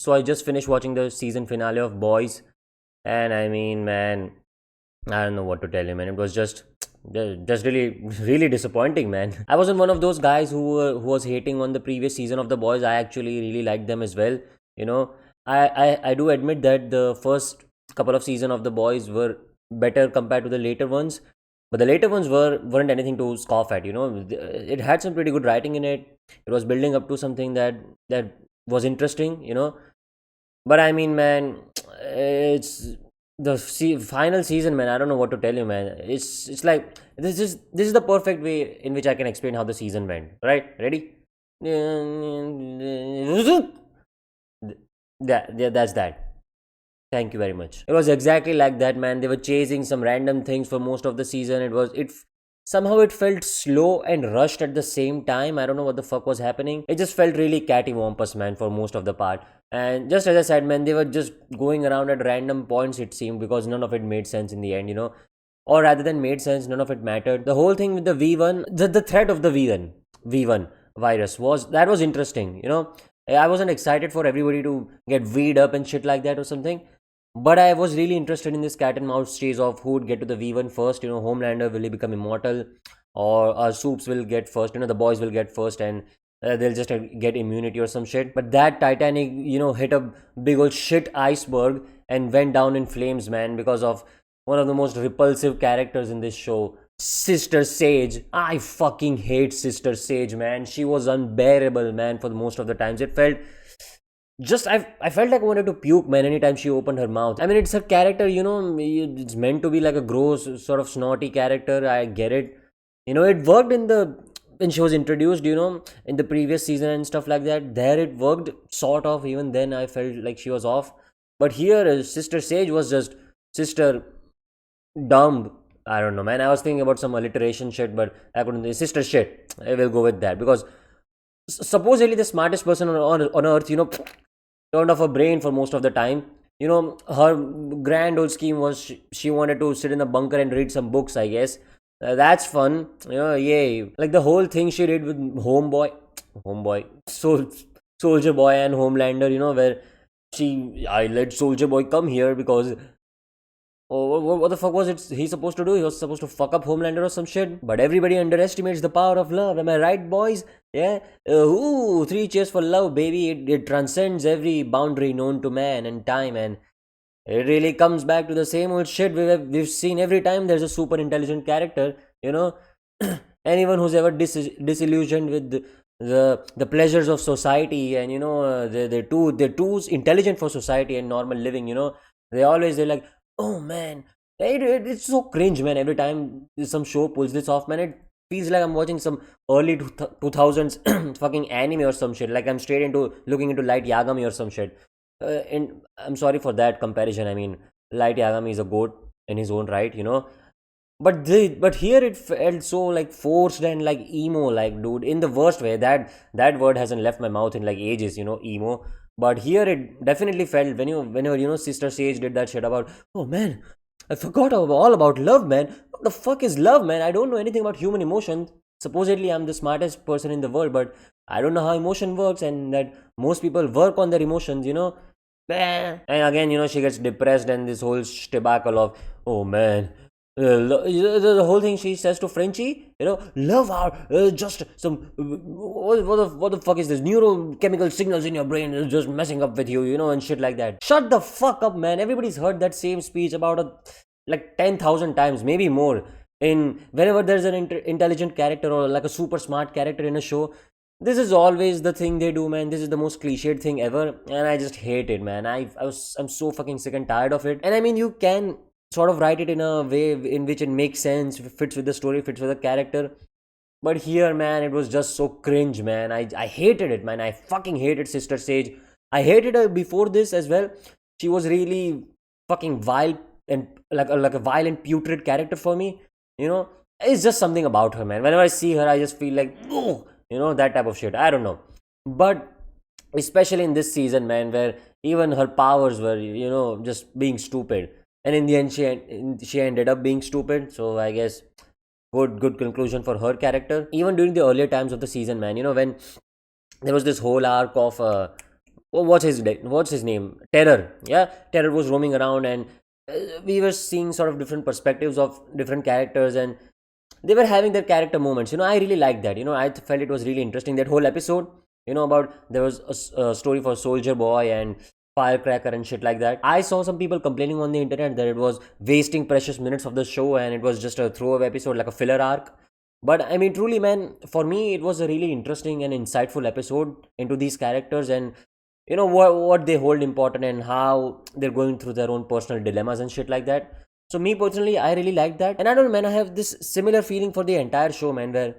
So I just finished watching the season finale of Boys, and I mean, man, I don't know what to tell you, man. It was just really, really disappointing, man. I wasn't one of those guys who was hating on the previous season of The Boys. I actually really liked them as well. You know, I do admit that the first couple of season of The Boys were better compared to the later ones, but the later ones weren't anything to scoff at. It had some pretty good writing in it. It was building up to something that was interesting. But I mean, man, it's the final season, man. I don't know what to tell you, man. It's like this is the perfect way in which I can explain how the season went. Right? Ready? That's that. Thank you very much. It was exactly like that, man. They were chasing some random things for most of the season. Somehow it felt slow and rushed at the same time. I don't know what the fuck was happening. It just felt really cattywampus, man, for most of the part. And just as I said, man, they were just going around at random points, it seemed, because none of it made sense in the end. Or rather than made sense, none of it mattered. The whole thing with the V1, the threat of the V1 virus was interesting. I wasn't excited for everybody to get V'd up and shit like that or something. But I was really interested in this cat and mouse chase of who would get to the V1 first. Homelander, will he become immortal? Or Soups will get first, the boys will get first, and they'll just get immunity or some shit. But that Titanic, hit a big old shit iceberg and went down in flames, man, because of one of the most repulsive characters in this show, Sister Sage. I fucking hate Sister Sage, man. She was unbearable, man, for most of the times. It felt just I felt like I wanted to puke, man, anytime she opened her mouth. I mean, it's her character, it's meant to be like a gross, sort of snotty character. I get it. It worked when she was introduced, in the previous season and stuff like that. There it worked, sort of. Even then, I felt like she was off. But here, Sister Sage was just Sister Dumb. I don't know, man. I was thinking about some alliteration shit, but I couldn't. Sister shit. I will go with that because supposedly the smartest person on earth, turned off her brain for most of the time. Her grand old scheme was she wanted to sit in a bunker and read some books, I guess. That's fun. Yay. Like the whole thing she did with Soldier Boy and Homelander, where I let Soldier Boy come here because what the fuck was it he supposed to do? He was supposed to fuck up Homelander or some shit. But everybody underestimates the power of love. Am I right, boys? Yeah? Three cheers for love, baby. It transcends every boundary known to man and time. And it really comes back to the same old shit we've seen every time there's a super intelligent character. Anyone who's ever disillusioned with the pleasures of society and they're too intelligent for society and normal living. They're like, oh man, it's so cringe, man. Every time some show pulls this off, man, it feels like I'm watching some early 2000s fucking anime or some shit. Like I'm straight into looking into Light Yagami or some shit. And I'm sorry for that comparison. I mean, Light Yagami is a goat in his own right, but here it felt so like forced and like emo, like, dude, in the worst way. That word hasn't left my mouth in like ages, emo. But here it definitely felt whenever Sister Sage did that shit about, oh man, I forgot all about love, man. What the fuck is love, man? I don't know anything about human emotion. Supposedly I'm the smartest person in the world, but I don't know how emotion works, and that most people work on their emotions, and again, she gets depressed and this whole debacle of, oh man, the whole thing she says to Frenchie, love are just some what the fuck is this neurochemical signals in your brain is just messing up with you, and shit like that. Shut the fuck up, man. Everybody's heard that same speech about like 10,000 times, maybe more. In whenever there's an intelligent character or like a super smart character in a show, this is always the thing they do, man. This is the most cliched thing ever, and I just hate it, man. I'm so fucking sick and tired of it. And I mean, you can sort of write it in a way in which it makes sense, fits with the story, fits with the character. But here, man, it was just so cringe, man. I hated it, man. I fucking hated Sister Sage. I hated her before this as well. She was really fucking vile and like a violent, putrid character for me. It's just something about her, man. Whenever I see her, I just feel like, oh, that type of shit. I don't know. But especially in this season, man, where even her powers were, just being stupid. And in the end, she ended up being stupid. So I guess good conclusion for her character. Even during the earlier times of the season, man, when there was this whole arc of what's his name? Terror. Yeah, Terror was roaming around, and we were seeing sort of different perspectives of different characters, and they were having their character moments. I really liked that. I felt it was really interesting, that whole episode. About there was a story for Soldier Boy and Firecracker and shit like that. I saw some people complaining on the internet that it was wasting precious minutes of the show and it was just a throwaway episode, like a filler arc. But I mean, truly, man, for me, it was a really interesting and insightful episode into these characters, and what they hold important and how they're going through their own personal dilemmas and shit like that. So me personally, I really like that, and I don't know, man. I have this similar feeling for the entire show, man, where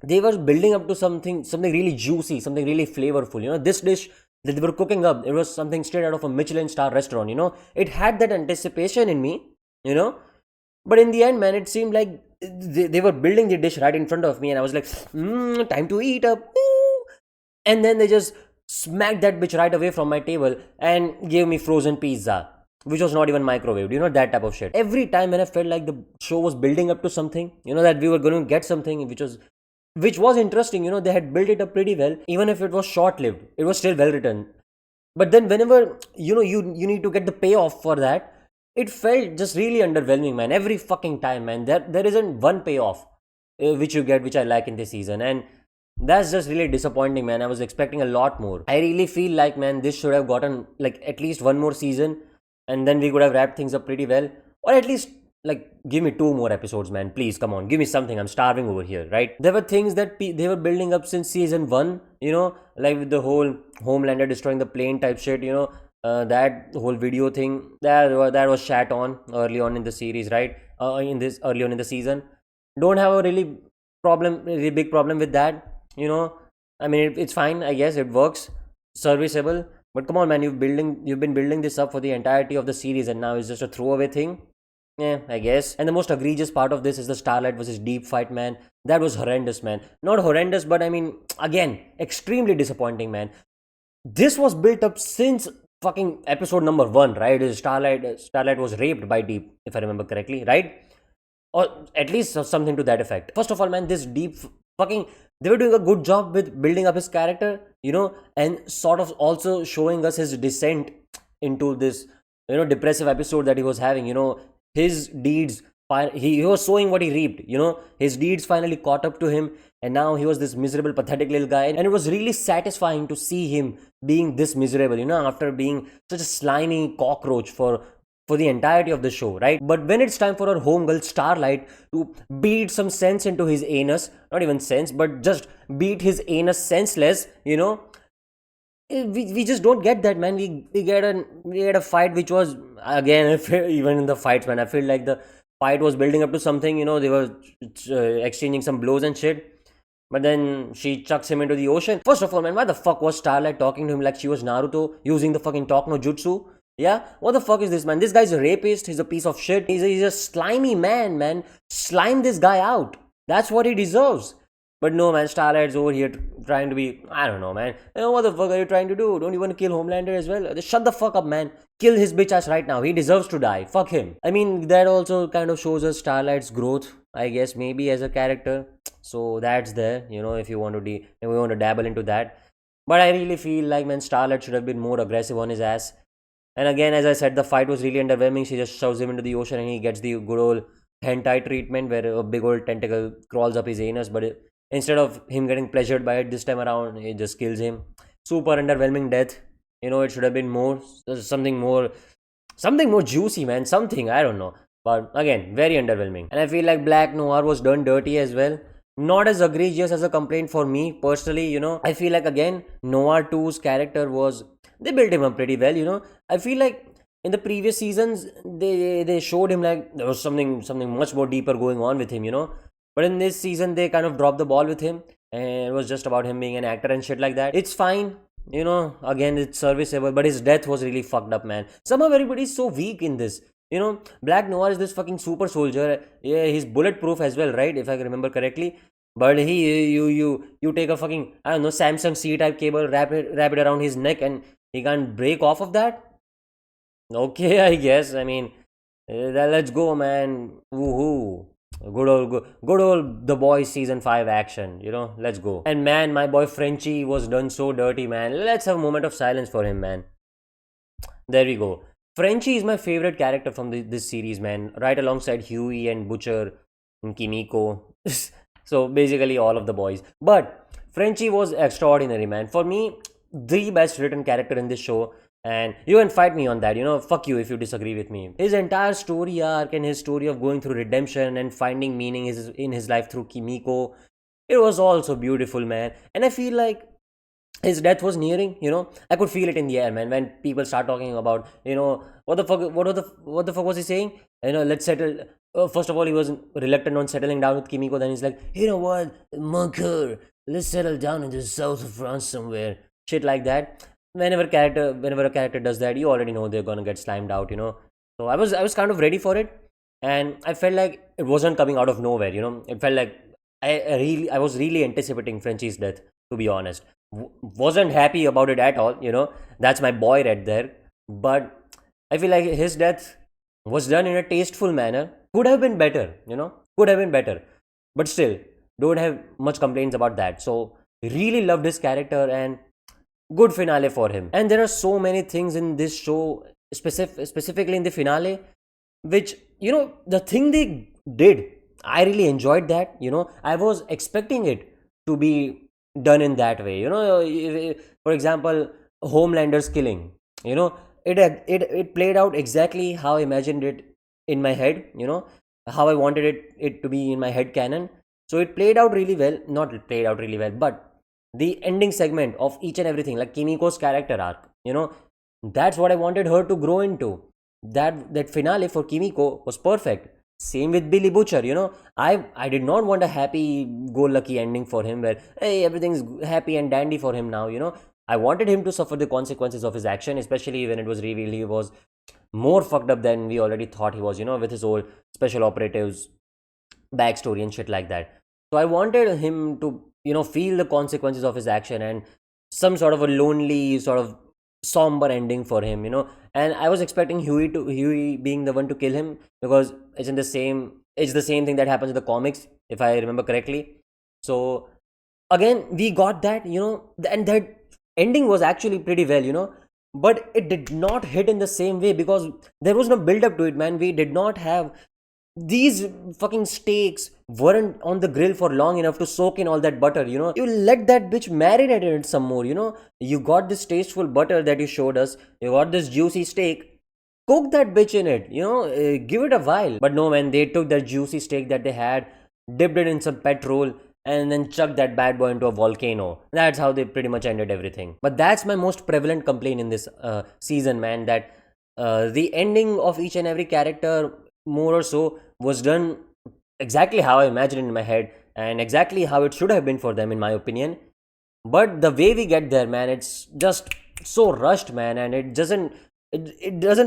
they were building up to something really juicy, something really flavorful. This dish that they were cooking up, it was something straight out of a Michelin star restaurant. It had that anticipation in me. You know, but in the end, man, it seemed like they were building the dish right in front of me, and I was like, time to eat up. Ooh. And then they just smacked that bitch right away from my table and gave me frozen pizza, which was not even microwaved. That type of shit. Every time when I felt like the show was building up to something, that we were going to get something which was interesting. They had built it up pretty well. Even if it was short lived, it was still well written. But then whenever you need to get the payoff for that, it felt just really underwhelming, man. Every fucking time, man. There isn't one payoff which you get, which I like in this season, and that's just really disappointing, man. I was expecting a lot more. I really feel like, man, this should have gotten like at least one more season, and then we could have wrapped things up pretty well, or at least like give me two more episodes, man. Please, come on, give me something. I'm starving over here, right? There were things that they were building up since season one, like with the whole Homelander destroying the plane type shit, that whole video thing that was shat on early on in the series, right? In this early on in the season, don't have a really big problem with that. I mean, it's fine. I guess it works, serviceable. But come on, man, you've been building this up for the entirety of the series, and now it's just a throwaway thing. Yeah, I guess. And the most egregious part of this is the Starlight versus Deep fight, man. That was horrendous, man. Not horrendous, but I mean, again, extremely disappointing, man. This was built up since fucking episode number one, right? Starlight was raped by Deep, if I remember correctly, right? Or at least something to that effect. First of all, man, this Deep fucking, they were doing a good job with building up his character, and sort of also showing us his descent into this, depressive episode that he was having. His deeds, he was sowing what he reaped. His deeds finally caught up to him, and now he was this miserable, pathetic little guy, and it was really satisfying to see him being this miserable, after being such a slimy cockroach for the entirety of the show, right? But when it's time for our homegirl Starlight to beat some sense into his anus, not even sense, but just beat his anus senseless, we just don't get that, man. We get a fight which was, again, even in the fights, man, I feel like the fight was building up to something. They were exchanging some blows and shit. But then she chucks him into the ocean. First of all, man, why the fuck was Starlight talking to him like she was Naruto, using the fucking talk no jutsu? Yeah? What the fuck is this, man? This guy's a rapist. He's a piece of shit. He's a slimy man. Slime this guy out. That's what he deserves. But no, man, Starlight's over here trying to be, I don't know, man. What the fuck are you trying to do? Don't you want to kill Homelander as well? Just shut the fuck up, man. Kill his bitch ass right now. He deserves to die. Fuck him. I mean, that also kind of shows us Starlight's growth, I guess, maybe as a character. So that's there, if you want to if we want to dabble into that. But I really feel like, man, Starlight should have been more aggressive on his ass. And again, as I said, the fight was really underwhelming. She just shoves him into the ocean and he gets the good old hentai treatment where a big old tentacle crawls up his anus. But instead of him getting pleasured by it this time around, it just kills him. Super underwhelming death. It should have been something more juicy, man. Something, I don't know. But again, very underwhelming. And I feel like Black Noir was done dirty as well. Not as egregious as a complaint for me personally. I feel like, again, Noir 2's character they built him up pretty well. I feel like in the previous seasons they showed him like there was something much more deeper going on with him. But in this season they kind of dropped the ball with him, and it was just about him being an actor and shit like that. It's fine. Again, it's serviceable, but his death was really fucked up, man. Somehow everybody's so weak in this. Black Noir is this fucking super soldier. Yeah, he's bulletproof as well, right? If I remember correctly. But you take a fucking, I don't know, Samsung C type cable, wrap it around his neck, and he can't break off of that. Okay, I guess. I mean, let's go, man. Woohoo. Good old The Boys season 5 action, let's go. And man, my boy Frenchie was done so dirty, man. Let's have a moment of silence for him, man. There we go. Frenchie is my favorite character from this series, man. Right alongside Huey and Butcher and Kimiko. So basically all of the boys. But Frenchie was extraordinary, man. For me, the best written character in this show. And you can fight me on that, fuck you if you disagree with me. His entire story arc and his story of going through redemption and finding meaning in his life through Kimiko. It was all so beautiful, man. And I feel like his death was nearing. I could feel it in the air, man. When people start talking about, what the fuck was he saying? Let's settle. First of all, he was reluctant on settling down with Kimiko. Then he's like, you know what, Munker, let's settle down in the south of France somewhere. Shit like that. Whenever a character does that, you already know they're gonna get slimed out. So I was kind of ready for it, and I felt like it wasn't coming out of nowhere. It felt like I was really anticipating Frenchie's death, to be honest. Wasn't happy about it at all. That's my boy right there. But I feel like his death was done in a tasteful manner. Could have been better. Could have been better. But still, don't have much complaints about that. So really loved his character, and good finale for him. And there are so many things in this show, specifically in the finale, which, the thing they did, I really enjoyed that. I was expecting it to be done in that way. For example, Homelander's killing. It played out exactly how I imagined it in my head. How I wanted it to be in my head canon. So it played out really well. Not played out really well, but the ending segment of each and everything, like Kimiko's character arc, that's what I wanted her to grow into. That finale for Kimiko was perfect. Same with Billy Butcher. I did not want a happy go lucky ending for him where, hey, everything's happy and dandy for him now. I wanted him to suffer the consequences of his action, especially when it was revealed he was more fucked up than we already thought he was, with his old special operatives backstory and shit like that. So I wanted him to, feel the consequences of his action, and some sort of a lonely, sort of somber ending for him, And I was expecting Huey being the one to kill him, because it's the same thing that happens in the comics, if I remember correctly. So again, we got that, and that ending was actually pretty well, but it did not hit in the same way because there was no build up to it, man. We did not have these fucking steaks weren't on the grill for long enough to soak in all that butter. You let that bitch marinate in it some more. You got this tasteful butter that you showed us, you got this juicy steak, cook that bitch in it, give it a while. But no, man, they took that juicy steak that they had, dipped it in some petrol, and then chucked that bad boy into a volcano. That's how they pretty much ended everything. But that's my most prevalent complaint in this season, man, that the ending of each and every character, more or so, was done exactly how I imagined in my head, and exactly how it should have been for them, in my opinion. But the way we get there, man, it's just so rushed, man, and it doesn't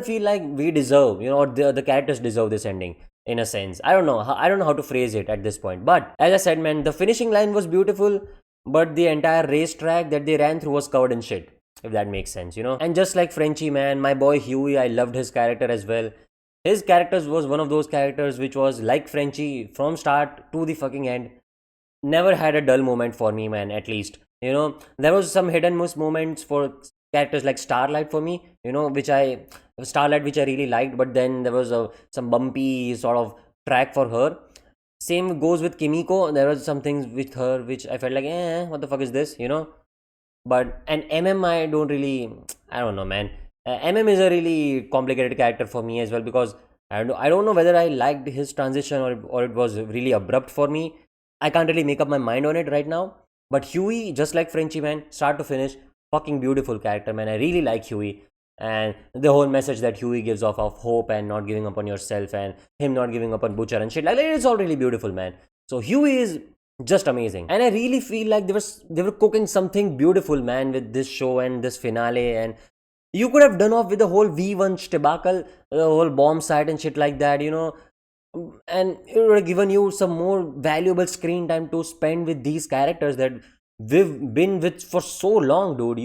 feel like we deserve, or the characters deserve this ending, in a sense. I don't know how to phrase it at this point. But as I said, man, the finishing line was beautiful, but the entire racetrack that they ran through was covered in shit, if that makes sense. And just like Frenchie, man, my boy Huey, I loved his character as well. His characters was one of those characters which was like Frenchie from start to the fucking end. Never had a dull moment for me, man, at least. There was some hidden miss moments for characters like Starlight for me, Starlight, which I really liked, but then there was some bumpy sort of track for her. Same goes with Kimiko. There was some things with her which I felt like, what the fuck is this, But, and I don't know, man. Is a really complicated character for me as well, because I don't know whether I liked his transition, or it was really abrupt for me. I can't really make up my mind on it right now. But Huey, just like Frenchie, man, start to finish, fucking beautiful character, man. I really like Huey. And the whole message that Huey gives off of hope and not giving up on yourself, and him not giving up on Butcher and shit, like, it's all really beautiful, man. So Huey is just amazing, and I really feel like they were cooking something beautiful, man, with this show and this finale. And you could have done off with the whole V1 debacle, the whole bomb site and shit like that, and it would have given you some more valuable screen time to spend with these characters that we've been with for so long, dude,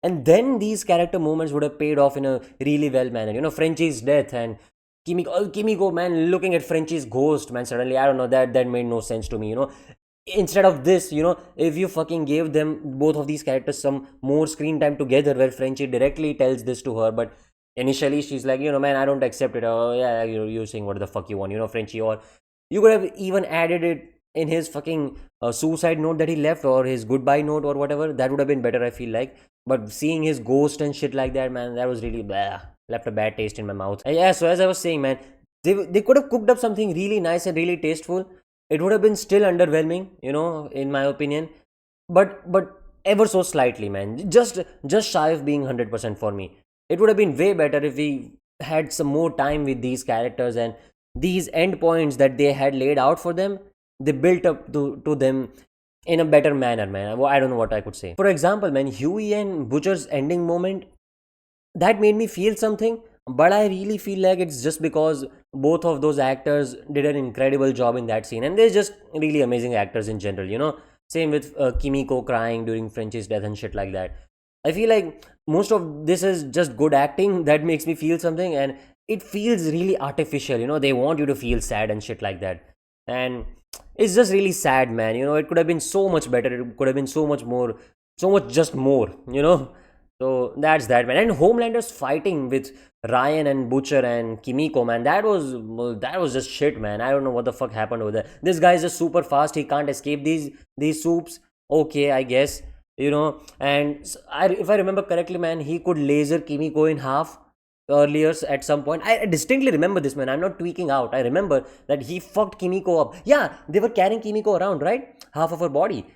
and then these character moments would have paid off in a really well manner. Frenchie's death and Kimiko, man, looking at Frenchie's ghost, man. Suddenly, I don't know, that made no sense to me. Instead of this, if you fucking gave them both of these characters some more screen time together, where Frenchie directly tells this to her, but initially she's like, man, I don't accept it. Oh yeah, you're saying what the fuck you want, Frenchie, or you could have even added it in his fucking suicide note that he left, or his goodbye note, or whatever. That would have been better, I feel like. But seeing his ghost and shit like that, man, that was really blah, left a bad taste in my mouth. And yeah, so as I was saying, man, they could have cooked up something really nice and really tasteful. It would have been still underwhelming, in my opinion, but ever so slightly, man. Just shy of being 100% for me. It would have been way better if we had some more time with these characters, and these endpoints that they had laid out for them, they built up to them in a better manner, man. I don't know what I could say. For example, man, Huey and Butcher's ending moment, that made me feel something, but I really feel like it's just because both of those actors did an incredible job in that scene, and they're just really amazing actors in general, same with Kimiko crying during Frenchie's death and shit like that. I feel like most of this is just good acting that makes me feel something, and it feels really artificial. They want you to feel sad and shit like that, and it's just really sad, man. It could have been so much better. It could have been so much more, so much just more. So that's that, man. And Homelander's fighting with Ryan and Butcher and Kimiko, man, that was just shit, man. I don't know what the fuck happened over there. This guy is just super fast. He can't escape these soups. Okay, I guess. And if I remember correctly, man, he could laser Kimiko in half earlier at some point. I distinctly remember this, man. I'm not tweaking out. I remember that he fucked Kimiko up. Yeah, they were carrying Kimiko around, right? Half of her body.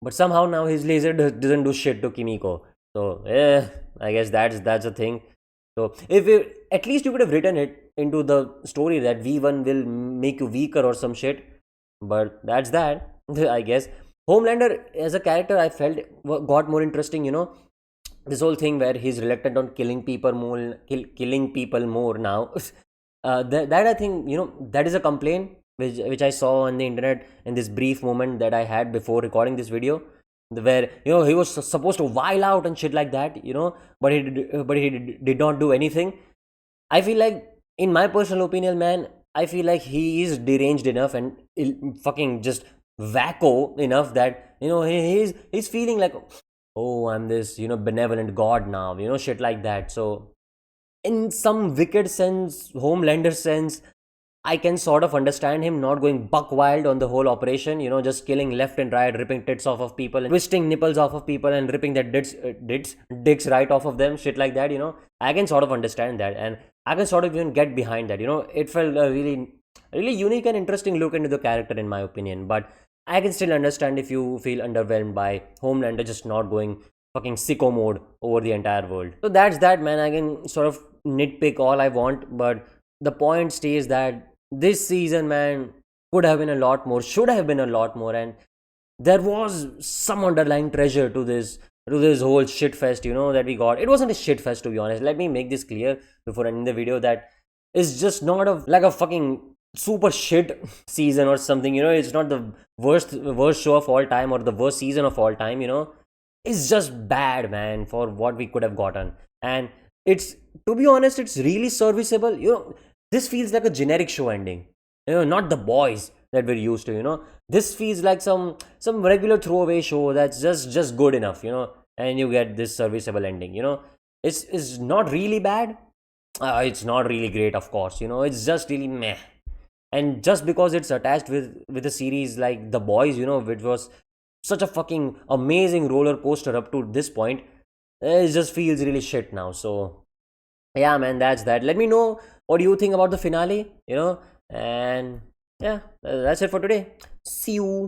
But somehow now his laser doesn't do shit to Kimiko. So, I guess that's a thing. So, at least you could have written it into the story that V1 will make you weaker or some shit. But that's that, I guess. Homelander as a character, I felt got more interesting. This whole thing where he's reluctant on killing people more now. That I think, that is a complaint which I saw on the internet in this brief moment that I had before recording this video, where he was supposed to while out and shit like that, but he did not do anything. I feel like, in my personal opinion, man, I feel like he is deranged enough and fucking just wacko enough that he's feeling like, oh, I'm this benevolent god now, shit like that. So in some wicked sense, Homelander sense, I can sort of understand him not going buck wild on the whole operation, just killing left and right, ripping tits off of people, and twisting nipples off of people, and ripping their dicks right off of them, shit like that. I can sort of understand that, and I can sort of even get behind that. It felt a really, really unique and interesting look into the character, in my opinion. But I can still understand if you feel underwhelmed by Homelander just not going fucking sicko mode over the entire world. So that's that, man. I can sort of nitpick all I want, but the point stays that this season, man, could have been a lot more, should have been a lot more, and there was some underlying treasure to this whole shit fest, that we got. It wasn't a shit fest, to be honest. Let me make this clear before ending the video, that it's just not like a fucking super shit season or something. It's not the worst show of all time or the worst season of all time. It's just bad, man, for what we could have gotten. And it's, to be honest, it's really serviceable. This feels like a generic show ending, not the boys that we're used to. This feels like some regular throwaway show that's just good enough, and you get this serviceable ending. It's not really bad. It's not really great, of course. It's just really meh. And just because it's attached with a series like The Boys, which was such a fucking amazing roller coaster up to this point, it just feels really shit now. So yeah, man, that's that. Let me know what do you think about the finale, and yeah, that's it for today. See you.